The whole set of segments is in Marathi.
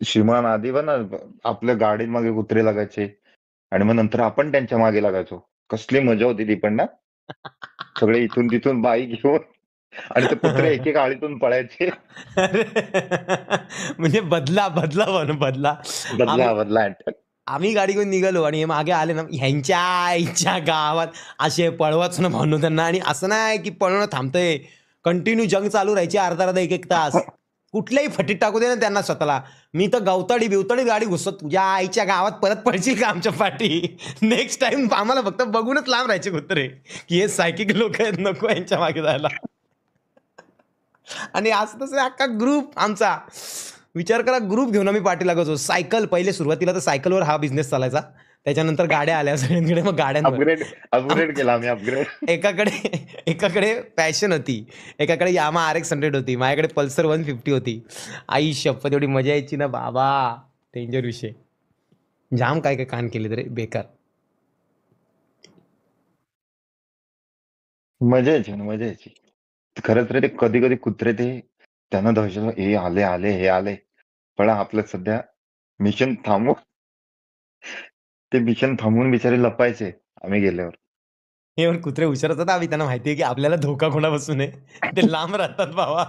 श्रीमान आधी पण ना आपल्या गाडीत मागे कुत्रे लागायचे आणि मग नंतर आपण त्यांच्या मागे लागायचो. कसली मजा होती ती पण ना. सगळे इथून तिथून बाईक घेऊन आणि ते कुत्रे एक एक आळीतून पळायचे. अरे म्हणजे बदला बदला म्हणून बदला. बदला आम्ही बदला. आम्ही गाडी घेऊन निघालो आणि हे मागे आले ना, ह्यांच्या आईच्या गावात असे पळवाच ना म्हणून त्यांना. आणि असं नाही की पळवणं थांबतंय, कंटिन्यू जंग चालू राहायची अर्धा अर्धा एक एक तास. कुठल्याही फटीत टाकू दे ना त्यांना स्वतःला. मी तर गवताडी बिवताडी गाडी घुसत, तुझ्या आईच्या गावात परत पडशील का आमच्या पाठी. नेक्स्ट टाइम आम्हाला फक्त बघूनच लांब राहायचे कुत्रे, की हे सायकिक लोक आहेत, नको यांच्या मागे जायला. आणि आज तसं अख्खा ग्रुप आमचा, विचार करा, ग्रुप घेऊन आम्ही पाठी लागायचो. सायकल पहिले सुरुवातीला तर सायकलवर हा बिझनेस चालायचा. त्याच्यानंतर गाड्या आल्या सगळ्यांकडे, मग गाड्यांवर. अपग्रेड अपग्रेड केला आम्ही अपग्रेड. एकाकडे एकाकडे पॅशन होती, एकाकडे यामा RX 100 होती, माझ्याकडे पल्सर 150 होती. आई शपथ एवढी मजा यायची ना बाबा, डेंजर विषय. जाम काय काय कान केले तरी बेकार. मजा यायची ना, मजा यायची. खरंच रे, ते कधी कधी कुत्रे ते त्यांना दहशत, हे आले आले हे आले, पण आपलं सध्या मिशन थांबू. ते मिशन थांबवून बिचारे लपायचे आम्ही गेल्यावर. हे पण कुत्रे हुशार असतात. आम्ही त्यांना माहिती आहे की आपल्याला धोका कोणापासून आहे, ते लांब राहतात बाबा.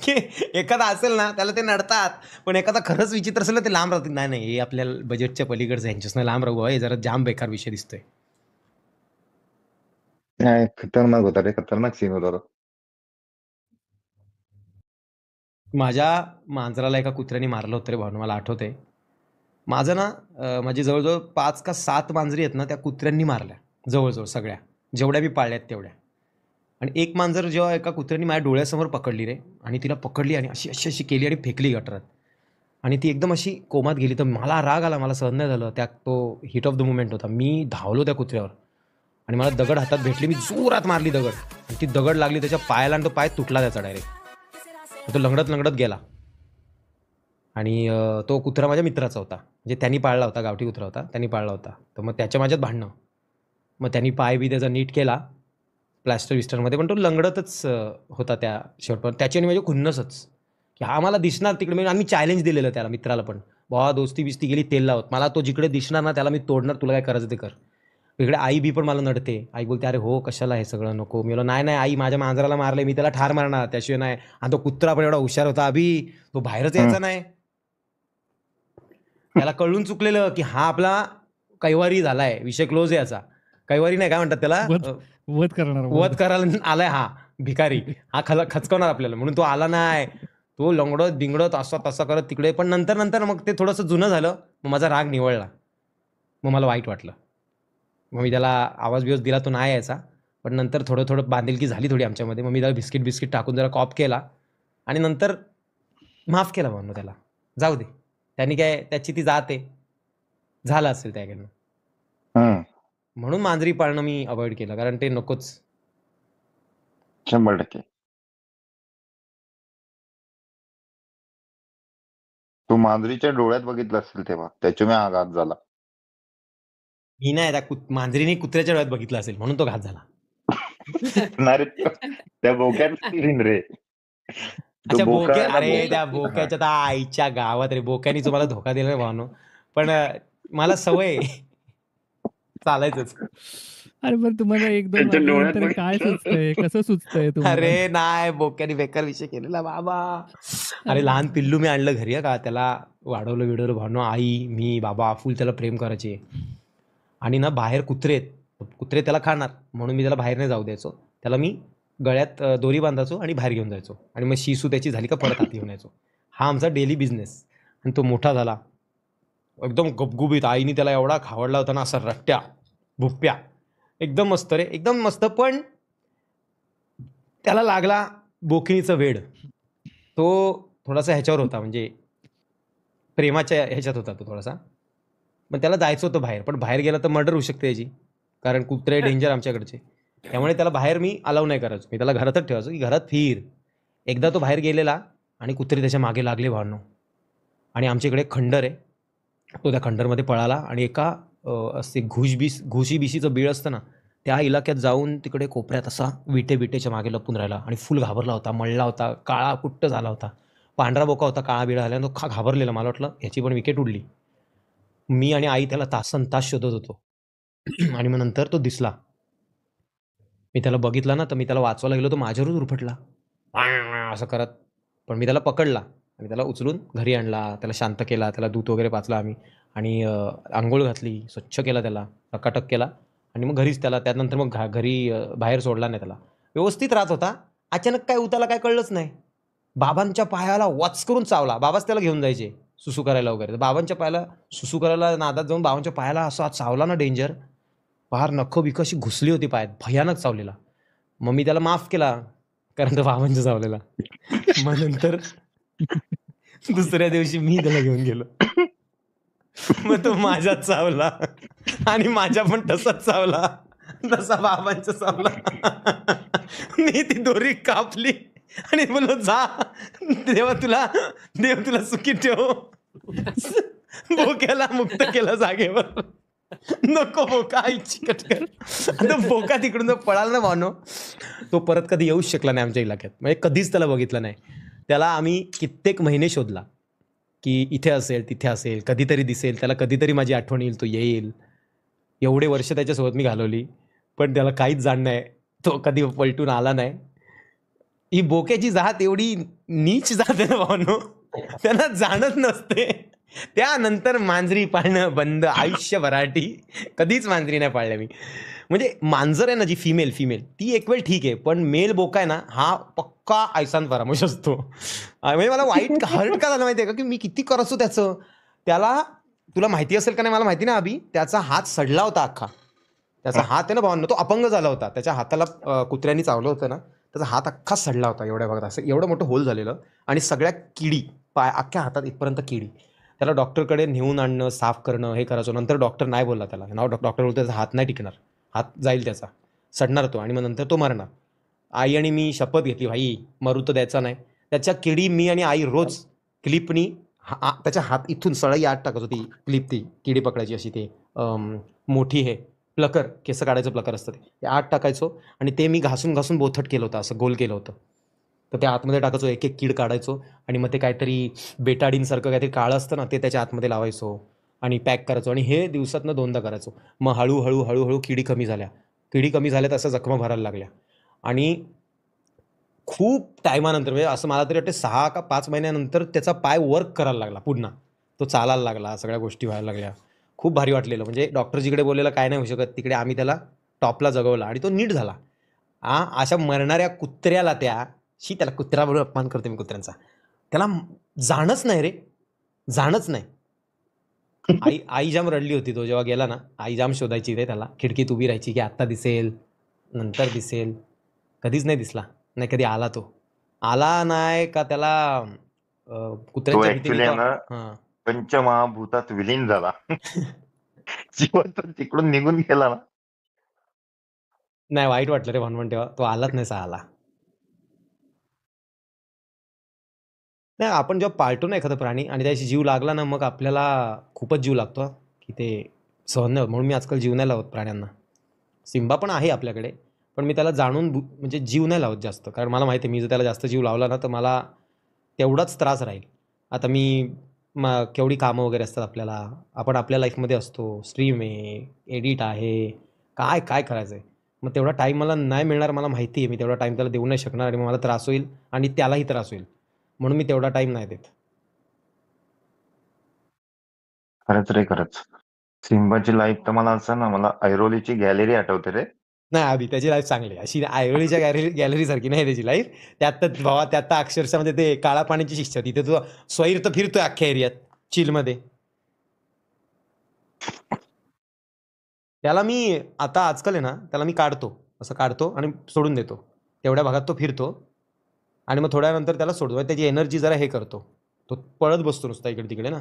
की एखादा असेल ना त्याला ते नडतात, पण एखादा खरंच विचित्र असेल ना ते लांब राहतात. नाही नाही, हे आपल्याला बजेटच्या पलीकडचं, यांच्यासनं लांब राहू, हे जरा जाम बेकार विषय दिसतोय. नाही, खतरनाक होता रे, खतरनाक सीन होता तो. माझ्या मांजराला एका कुत्र्याने मारलं होतं रे भावना, मला आठवतंय. माझं ना माझी जवळजवळ 5 का 7 मांजरी आहेत ना, त्या कुत्र्यांनी मारल्या जवळजवळ सगळ्या, जेवढ्या मी पाळल्यात तेवढ्या. आणि एक मांजर जेव्हा एका कुत्र्याने माझ्या डोळ्यासमोर पकडली रे, आणि तिला पकडली आणि अशी अशी अशी केली आणि फेकली गटारात. आणि ती एकदम अशी कोमात गेली. तर मला राग आला, मला सहन नाही झालं. तो हिट ऑफ द मुमेंट होता. मी धावलो त्या कुत्र्यावर आणि मला दगड हातात भेटली, मी जोरात मारली दगड, आणि ती दगड लागली त्याच्या पायाला आणि तो पाय तुटला त्याचा डायरेक्ट. तो लंगडत लंगडत गेला. आणि तो कुत्रा माझ्या मित्राचा होता, म्हणजे त्यांनी पाळला होता, गावठी कुत्रा होता, त्यांनी पाळला होता. तर मग त्याच्या माझ्यात भांडणं. मग त्यांनी पाय बी त्याचा नीट केला प्लॅस्टर विस्टरमध्ये, पण तो लंगडतच होता त्या शेवटपर्यंत. त्याची आणि माझी खुन्नसच, की हा मला दिसणार तिकडे. म्हणजे आम्ही चॅलेंज दिलेलं त्याला, मित्राला पण, बाबा दोस्ती बिस्ती गेली तेल लावत, मला तो जिकडे दिसणार ना त्याला मी तोडणार, तुला काय करायचं ते कर. इकडे आई बी पण मला नडते. आई बोलते, अरे हो कशाला हे सगळं नको. मी बोललो, नाही नाही आई, माझ्या मांजराला मारले, मी त्याला ठार मारणार, त्याशिवाय नाही. आणि तो कुत्रा पण एवढा हुशार होता अभि, तो बाहेरच यायचा नाही. त्याला कळून चुकलेलं की हा आपला कैवारी झालाय, विषय क्लोज आहे याचा. कैवारी नाही, काय म्हणतात त्याला, वध करणार, वध करायला आलाय हा भिकारी, हा खचकवणार आपल्याला, म्हणून तो आला नाही. तो लंगडत बिंगडत असा तसा करत तिकडे. पण नंतर नंतर मग ते थोडंसं जुनं झालं, मग माझा राग निवळला, मग मला वाईट वाटलं. मग मी त्याला आवाज बिवाज दिला, तो नाही यायचा. पण नंतर थोडं थोडं बांधिलकी झाली थोडी आमच्यामध्ये. मग मी त्याला बिस्किट टाकून जरा कॉप केला आणि नंतर माफ केला म्हणून त्याला, जाऊ दे, त्यांनी काय, त्याची ती जात आहे, झालं असेल त्याकडनं. हम्म, म्हणून मांजरी पाळणं मी अवॉइड केलं, कारण ते नकोच. 100%. तू मांजरीच्या डोळ्यात बघितलं असेल तेव्हा, त्याच्यामुळे आघात झाला. मी नाही, त्या मांजरीने कुत्र्याच्या डोळ्यात बघितलं असेल म्हणून तो घात झाला. नाही रे, त्या बोक्यात सीन रे. तो अच्छा, बोका बोके, आहे ना, अरे बोका. त्या बोक्याच्या तर आईच्या गावात रे, बोक्यानी तुम्हाला धोका दिला नाही भावनो. पण मला सवय चालायचंच. अरे पण तुम्हाला 1-2 त्यांच्या डोळ्यात वाजल्यानंतर काय बघितलं. सुचतंय, कसं सुचतंय तुम्हाला? अरे नाही, बोक्याने बेकार विषय केलेला बाबा. अरे लहान पिल्लू मी आणलं घरी का, त्याला वाढवलं विडवलं भावनो, आई मी बाबा फुल त्याला प्रेम करायचे. आणि ना बाहेर कुत्रे त्याला खाणार म्हणून मी त्याला बाहेर नाही जाऊ द्यायचो. त्याला मी गळ्यात दोरी बांधायचो आणि बाहेर घेऊन जायचो, आणि मग शिसू त्याची झाली का परत हात घेऊन यायचो. हा आमचा डेली बिझनेस. आणि तो मोठा झाला एकदम गपगुबीत. आईने त्याला एवढा खावडला होता ना, असा रट्ट्या भुप्प्या, एकदम मस्त रे, एकदम मस्त. पण त्याला लागला बोकिनीचा वेड. तो थोडासा ह्याच्यावर होता, म्हणजे प्रेमाच्या ह्याच्यात होता तो थोडासा. मग त्याला जायचं होतं बाहेर, पण बाहेर गेला तर मर्डर होऊ शकते याची, कारण कुत्रे डेंजर आमच्याकडचे. त्यामुळे त्याला बाहेर मी अलाव नाही करायचो, मी त्याला घरातच ठेवायचो, की घरात फिर. एकदा तो बाहेर गेलेला आणि कुत्रे त्याच्या मागे लागले भावनो. आणि आमच्याकडे खंडर आहे, तो त्या खंडरमध्ये पळाला आणि एका असे घुशी बिशीचं बीळ असतं ना, त्या इलाक्यात जाऊन तिकडे कोपऱ्यात असा विटेच्या मागे लपून राहिला आणि फुल घाबरला होता, मळला होता, काळा कुट्ट झाला होता. पांढरा बोका होता, काळा बिळा झाला. तो घाबरलेला. मला वाटलं ह्याची पण विकेट उडली. मी आणि आई त्याला तासनतास शोधत होतो. आणि मग नंतर तो दिसला. मी त्याला बघितला ना, तर मी त्याला वाचवायला गेलो, तो माझ्यावरच उरफटला. असं करत. पण मी त्याला पकडला आणि त्याला उचलून घरी आणला. त्याला शांत केला. त्याला दूध वगैरे पाजलं आम्ही आणि अंघोळ घातली, स्वच्छ केला त्याला, टकाटक केला आणि मग घरीच त्याला त्यानंतर मग घरी बाहेर सोडला नाही त्याला. व्यवस्थित राहत होता. अचानक काय उताला काय कळलंच नाही. बाबांच्या पायाला वच करून चावला. बाबाच त्याला घेऊन जायचे सुसू करायला वगैरे. तर बाबांच्या पायाला सुसू करायला नादात जाऊन बाबांच्या पायाला असा चावला ना डेंजर. फार नखं बिखं अशी घुसली होती पायात. भयानक चावलेला. मग मी त्याला माफ केला. कारण तो बाबांच्या चावलेला. मग नंतर दुसऱ्या दिवशी मी त्याला घेऊन गेलो. मग तो माझ्यात चावला आणि माझ्या पण तसाच चावला जसा बाबांचा चावला. मी ती दोरी कापली आणि बोललो जा देव तुला सुखी ठेव. बोक्याला मुक्त केलं जागेवर. नको बोका आईची कटकर. आता बोका तिकडून जर पळाला ना भावनो, तो परत कधी येऊच शकला नाही आमच्या इलाक्यात. म्हणजे कधीच त्याला बघितलं नाही. त्याला आम्ही कित्येक महिने शोधला की इथे असेल, तिथे असेल, कधीतरी दिसेल, त्याला कधीतरी माझी आठवण येईल, तो येईल. एवढे वर्ष त्याच्यासोबत मी घालवली, पण त्याला काहीच जाण नाही. तो कधी पलटून आला नाही. ही बोक्याची जात एवढी नीच जात आहे ना भावनो, त्यांना जाणत नसते. त्यानंतर मांजरी पाळणं बंद आयुष्यभराटी. कधीच मांजरी नाही पाळल्या मी. म्हणजे मांजर आहे ना जी फिमेल ती एक वेळ ठीक आहे, पण मेल बोका आहे ना हा पक्का ऐसान फरामोश असतो. म्हणजे मला वाईट हर्ट का झालं माहिती आहे का, की मी किती करतो त्याचं. त्याला तुला माहिती असेल का नाही मला माहिती ना अभि, त्याचा हात सडला होता अख्खा. त्याचा हात आहे ना भावांनो, तो अपंग झाला होता. त्याच्या हाताला कुत्र्यांनी चावलं होतं ना, त्याचा हात अख्खा सडला होता. एवढ्या बघा असं एवढं मोठं होल झालेलं आणि सगळ्या किडी अख्ख्या हातात इथपर्यंत किडी. त्याला डॉक्टरकडे नेऊन आणणं, साफ करणं, हे करायचं. नंतर डॉक्टर नाही बोलला त्याला. डॉक्टर बोलतो त्याचा हात नाही टिकणार, हात जाईल त्याचा, सडणार तो आणि मग नंतर तो मरणार. आई आणि मी शपथ घेतली भाई मरू तर द्यायचा नाही. त्याच्या किडी मी आणि आई रोज क्लिपनी त्याच्या हात इथून सळई आत टाकत होती. क्लिप ती किडी पकडायची अशी ते मोठी हे प्लकर, केस काढायचं प्लकर असतं ते आत टाकायचो आणि ते मी घासून घासून बोथट केलं होतं, असं गोल केलं होतं. तर त्या आतमध्ये टाकायचो, एक एक कीड काढायचो आणि मग ते काहीतरी बेटाडीनसारखं काहीतरी काळं असतं ना, ते त्याच्या आतमध्ये लावायचो आणि पॅक करायचो आणि हे दिवसातनं 2दा करायचो. मग हळूहळू किडी कमी झाल्या तसं जखमा भरायला लागल्या आणि खूप टायमानंतर म्हणजे असं मला तरी वाटतं 6 का 5 महिन्यानंतर त्याचा पाय वर्क करायला लागला पुन्हा. तो चालायला लागला, सगळ्या गोष्टी व्हायला लागल्या. खूप भारी वाटलेलं. म्हणजे डॉक्टर जिकडे बोललेलं काय नाही होऊ शकत, तिकडे आम्ही त्याला टॉपला जगवला आणि तो नीट झाला. अशा मरणाऱ्या कुत्र्याला त्याला कुत्र्याबरोबर अपमान करते मी कुत्र्यांचा. त्याला जाणच नाही रे, जाणच नाही. आई जाम रडली होती. तो जेव्हा गेला ना, आई जाम शोधायची रे त्याला. खिडकीत उभी राहायची की आत्ता दिसेल, नंतर दिसेल. कधीच नाही दिसला. नाही कधी आला तो. आला नाही का त्याला तो कुत्र्यांच्या भीतीने ऍक्च्युली तो ना हां. पंचमहाभूतात विलीन झाला. जिवंत तिकडून निघून गेला ना. नाही वाईट वाटलं रे भानवण तेव्हा. तो आलाच नाही आला. नाही आपण जेव्हा पाळतो ना एखादा प्राणी आणि त्याशी जीव लागला ना, मग आपल्याला खूपच जीव लागतो की ते सहन नाही होत. म्हणून मी आजकाल जीव नाही लावत प्राण्यांना. सिम्बा पण आहे आपल्याकडे, पण मी त्याला जाणून म्हणजे जीव नाही लावत जास्त. कारण मला माहिती आहे मी जर त्याला जास्त जीव लावला ना, तर मला तेवढाच त्रास राहील. आता केवढी कामं वगैरे असतात आपल्याला. आपण आपल्या लाईफमध्ये असतो. स्ट्रीम आहे, एडिट आहे, काय करायचं आहे. मग तेवढा टाईम मला नाही मिळणार मला माहिती आहे. मी तेवढा टाईम त्याला देऊ नाही शकणार आणि मला त्रास होईल आणि त्यालाही त्रास होईल. म्हणून मी तेवढा टाईम नाही देत. खरंच रे खरंच. सिम्बाची लाईफ तर मला असं ना, मला ऐरोलीची गॅलरी आठवते रे. नाही अभि त्याची लाईफ चांगली आहे. अशी ऐरोलीच्या गॅलरी सारखी नाही त्याची लाईफ. त्यात तर अक्षरशः म्हणजे ते काळा पाण्याची शिक्षा. तिथे तो स्वैर तर फिरतोय अख्ख्या एरियात चिलमध्ये. त्याला मी आता आजकाल आहे ना, त्याला मी काढतो आणि सोडून देतो. तेवढ्या भागात तो फिरतो आणि मग थोड्यानंतर त्याला सोडतो. त्याची एनर्जी जरा हे करतो. तो पळत बसतो नुसता इकडे तिकडे ना.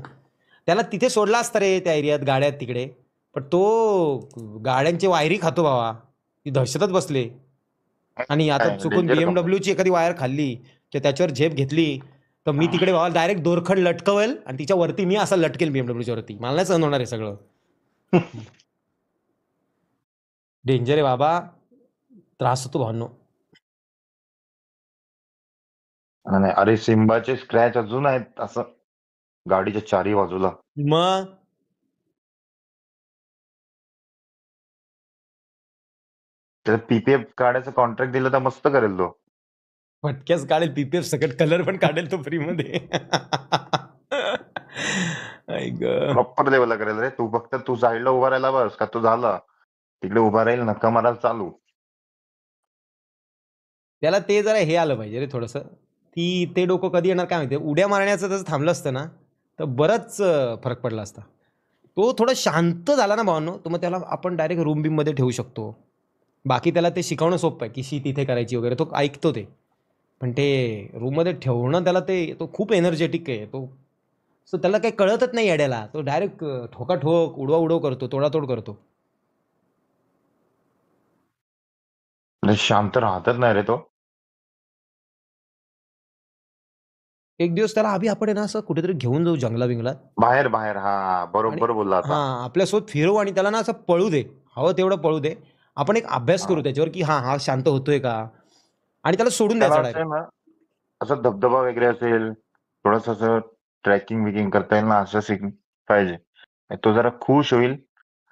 त्याला तिथे सोडला असता रे त्या एरियात गाड्यात तिकडे, पण तो गाड्यांची वायरी खातो बाबा. ती दहशतच बसले. आणि आता चुकून डेंजर कंपनी. BMWची एखादी वायर खाल्ली किंवा त्याच्यावर झेप घेतली तर मी तिकडे बाबा डायरेक्ट दोरखंड लटकवेल आणि तिच्या वरती मी असं लटकेल BMWच्या वरती. मला नाही सहन होणार आहे सगळं. डेंजर आहे बाबा. त्रास होतो भावनो. नाही अरे सिम्बाचे स्क्रॅच अजून आहेत असं गाडीच्या चारी बाजूला. मग त्याला पीपीएफ काढायचं कॉन्ट्रॅक्ट दिलं तर मस्त करेल तो. फटक्याच काढेल पीपीएफ सकट कलर पण काढेल तो फ्री मध्ये. ऐक प्रॉपर लेवलला करेल रे. तू फक्त तू साईडला उभा राहिला बस का तो झाला तिकडे उभा राहील नक्का मारायला चालू. त्याला ते जरा हे आलं पाहिजे रे थोडंसं की ते डोकं कधी येणार काय माहिती. उड्या मारण्याचं जर थांबलं असतं ना तर बरंच फरक पडला असता. तो थोडा शांत झाला ना भावांनो तर मग त्याला आपण डायरेक्ट रूम बीममध्ये ठेवू शकतो. बाकी त्याला ते शिकवणं सोपं आहे की शी तिथे करायची वगैरे तो ऐकतो ते. पण ते रूममध्ये ठेवणं त्याला तो खूप एनर्जेटिक आहे तो. सो त्याला काही कळतच नाही येड्याला. तो डायरेक्ट ठोकाठोक उडवा उडव करतो तोडातोड करतो. शांत राहतच नाही रे तो. एक दिवस त्याला आपण आहे ना असं कुठेतरी घेऊन जाऊ जंगला बिंगलात. बाहेर बाहेर हा बरोबर बोलला आता. हा आपल्यासोबत फिरवू आणि त्याला ना असं पळू दे. हवं तेवढं पळू दे. आपण एक अभ्यास करू त्याच्यावर की हा शांत होतोय का आणि त्याला सोडून त्याला द्यायचा असं डायरेक्ट. आहे ना असं धबधबा वगैरे असेल थोडस असं ट्रेकिंग विकिंग करता येईल ना असं पाहिजे. तो जरा खुश होईल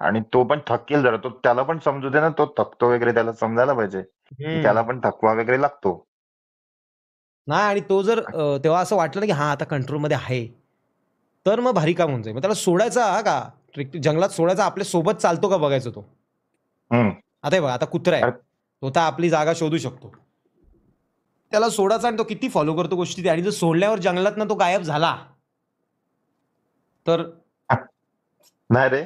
आणि तो पण थकेल जरा. तो त्याला पण समजू दे ना तो थकतो वगैरे. त्याला समजायला पाहिजे की त्याला पण थकवा वगैरे लागतो. नाही आणि तो जर तेव्हा असं वाटलं ना की हा आता कंट्रोलमध्ये आहे तर मग भारी काम होऊन जाईल. मग त्याला सोडायचा हा का जंगलात सोडायचा आपल्या सोबत चालतो का बघायचं तो. हम्म आता हे बघा आता कुत्रा आहे अरे तो तर आपली जागा शोधू शकतो. त्याला सोडायचा आणि तो किती फॉलो करतो गोष्टी. आणि जर सोडल्यावर जंगलात ना तो गायब झाला तर नाही रे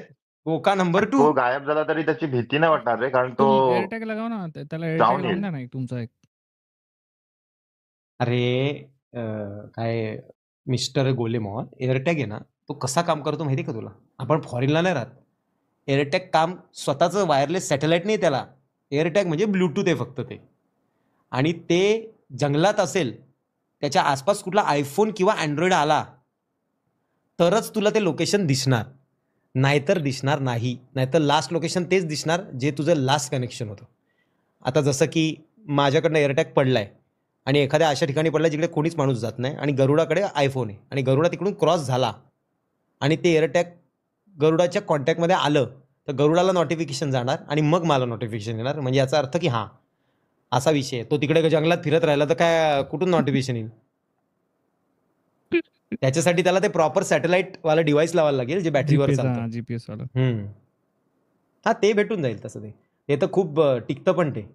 धोका नंबर 2. तो गायब झाला तरी त्याची भीती नाही वाटणार रे कारण तो तुम्ही एअरटॅग लगाव ना त्याला एअरटॅग जाऊन लावून येईल. द्या ना एक तुमचा एक. अरे काय मिस्टर गोलेमॉन एअरटॅग आहे ना तो कसा काम करतो माहिती का तुला. आपण फॉरेनला नाही राहत. एअरटॅग काम स्वतःचं वायरलेस सॅटेलाइट नाही त्याला. एअरटॅग म्हणजे ब्लूटूथ आहे फक्त ते. आणि ते जंगलात असेल त्याच्या आसपास कुठला आयफोन किंवा अँड्रॉइड आला तरच तुला ते लोकेशन दिसणार. नाहीतर दिसणार नाही. नाहीतर लास्ट लोकेशन तेच दिसणार जे तुझं लास्ट कनेक्शन होतं. आता जसं की माझ्याकडनं एअरटॅग पडलाय आणि एखाद्या अशा ठिकाणी पडला जिकडे कोणीच माणूस जात नाही आणि गरुडाकडे आयफोन आहे आणि गरुडा तिकडून क्रॉस झाला आणि ते एअरटॅग गरुडाच्या कॉन्टॅक्टमध्ये आलं तर गरुडाला नोटिफिकेशन जाणार आणि मग मला नोटिफिकेशन येणार. म्हणजे याचा अर्थ की हां असा विषय आहे. तो तिकडे जंगलात फिरत राहिला तर काय कुठून नोटिफिकेशन येईल. त्याच्यासाठी त्याला ते प्रॉपर सॅटेलाइट वाला डिव्हाइस लावायला लागेल जे बॅटरीवर चालतं. जीपीएस वाला. हा ते भेटून जाईल तसं ते तर खूप टिकतं पण ते.